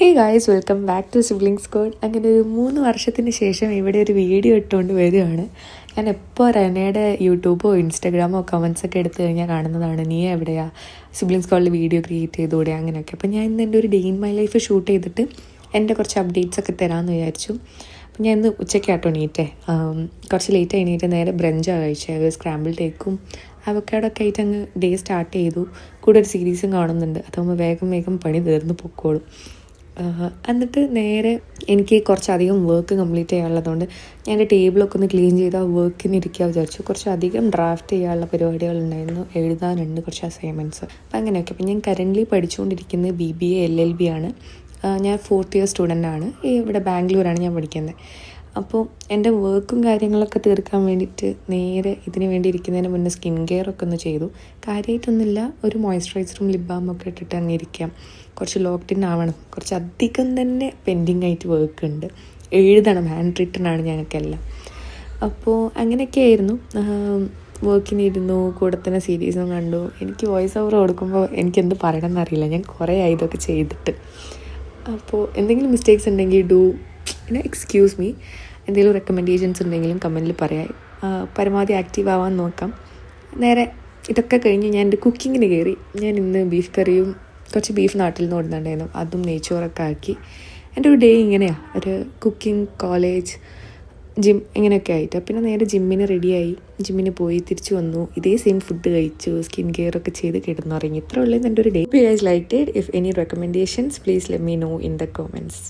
Hey guys, welcome back to siblings code. അങ്ങനെ ഒരു 3 വർഷത്തിന് ശേഷം ഇവിടെ ഒരു വീഡിയോ ഇട്ടുകൊണ്ട് വരികയാണ്. ഞാൻ എപ്പോൾ റനയുടെ യൂട്യൂബോ ഇൻസ്റ്റാഗ്രാമോ കമൻസൊക്കെ എടുത്തു കഴിഞ്ഞാൽ കാണുന്നതാണ്, നീ എവിടെയാ സിബ്ലിങ്സ് കോഡിൽ വീഡിയോ ക്രിയേറ്റ് ചെയ്തുകൂടെ അങ്ങനെയൊക്കെ. അപ്പോൾ ഞാൻ ഇന്ന് എൻ്റെ ഒരു day in my life shoot ചെയ്തിട്ട് എൻ്റെ കുറച്ച് അപ്ഡേറ്റ്സ് ഒക്കെ തരാമെന്ന് വിചാരിച്ചു. അപ്പം ഞാൻ ഇന്ന് ഉച്ചയ്ക്കാട്ടോ എണീറ്റേ. കുറച്ച് ലേറ്റ് എണീറ്റ് നേരെ ബ്രഞ്ചാണ് കഴിച്ചത്. സ്ക്രാമ്പിൾ ടേക്കും അവക്കാടൊക്കെ ആയിട്ട് അങ്ങ് ഡേ സ്റ്റാർട്ട് ചെയ്തു. കൂടെ ഒരു സീരീസും കാണുന്നുണ്ട്. അതാകുമ്പോൾ വേഗം വേഗം പണി തീർന്ന് പൊക്കോളും. എന്നിട്ട് നേരെ എനിക്ക് കുറച്ചധികം വർക്ക് കംപ്ലീറ്റ് ചെയ്യാനുള്ളതുകൊണ്ട് ഞാൻ എൻ്റെ ടേബിളൊക്കെ ഒന്ന് ക്ലീൻ ചെയ്ത് ആ വർക്കിന് ഇരിക്കുക വിചാരിച്ചു. കുറച്ചധികം ഡ്രാഫ്റ്റ് ചെയ്യാനുള്ള പരിപാടികളുണ്ടായിരുന്നു, എഴുതാനുണ്ട് കുറച്ച് അസൈൻമെൻറ്റ്സ്. അപ്പം അങ്ങനെയൊക്കെ. അപ്പം ഞാൻ കറൻ്റ്ലി പഠിച്ചുകൊണ്ടിരിക്കുന്നത് BBA LLB ആണ്. ഞാൻ 4th ഇയർ സ്റ്റുഡൻ്റ് ആണ്. ഇവിടെ ബാംഗ്ലൂരാണ് ഞാൻ പഠിക്കുന്നത്. അപ്പോൾ എൻ്റെ വർക്കും കാര്യങ്ങളൊക്കെ തീർക്കാൻ വേണ്ടിയിട്ട് നേരെ ഇതിന് വേണ്ടി ഇരിക്കുന്നതിന് മുന്നേ സ്കിൻ കെയർ ഒക്കെ ഒന്ന് ചെയ്തു. കാര്യമായിട്ടൊന്നുമില്ല, ഒരു മോയ്സ്ചറൈസറും ലിപ് ബാമൊക്കെ ഇട്ടിട്ട് അങ്ങ് ഇരിക്കാം. കുറച്ച് ലോക്ക്ഡ് ഇൻ ആവണം. കുറച്ച് അധികം തന്നെ പെൻഡിങ് ആയിട്ട് വർക്ക് ഉണ്ട്, എഴുതണം, ഹാൻഡ് റിട്ടൺ ആണ് ഞങ്ങൾക്കെല്ലാം. അപ്പോൾ അങ്ങനെയൊക്കെ ആയിരുന്നു. വർക്കിനിരുന്നു, കൂടെ തന്നെ സീരീസും കണ്ടു. എനിക്ക് വോയിസ് ഓവർ കൊടുക്കുമ്പോൾ എനിക്കെന്ത് പറയണമെന്ന് അറിയില്ല. ഞാൻ കുറേ ആയി ഇതൊക്കെ ചെയ്തിട്ട്. അപ്പോൾ എന്തെങ്കിലും മിസ്റ്റേക്സ് ഉണ്ടെങ്കിൽ എക്സ്ക്യൂസ് മീ. എന്തെങ്കിലും റെക്കമെൻഡേഷൻസ് ഉണ്ടെങ്കിലും കമൻറ്റിൽ പറയാം. പരമാവധി ആക്റ്റീവ് ആവാൻ നോക്കാം. നേരെ ഇതൊക്കെ കഴിഞ്ഞ് ഞാൻ എൻ്റെ കുക്കിങ്ങിന് കയറി. ഞാൻ ഇന്ന് ബീഫ് കറിയും കുറച്ച് ബീഫ് നാട്ടിൽ നിന്ന് കൊടുത്തിട്ടുണ്ടായിരുന്നു, അതും നെയ്ച്ചോറൊക്കെ ആക്കി. എൻ്റെ ഒരു ഡേ ഇങ്ങനെയാണ്, ഒരു കുക്കിംഗ്, കോളേജ്, ജിം ഇങ്ങനെയൊക്കെ ആയിട്ട്. പിന്നെ നേരെ ജിമ്മിന് റെഡിയായി, ജിമ്മിന് പോയി തിരിച്ചു വന്നു. ഇതേ സെയിം ഫുഡ് കഴിച്ചു, സ്കിൻ കെയർ ഒക്കെ ചെയ്ത് കിടന്നുറങ്ങി. ഇത്ര ഉള്ളത് എൻ്റെ ഒരു day. If you guys liked it, if any recommendations please let me know in the comments.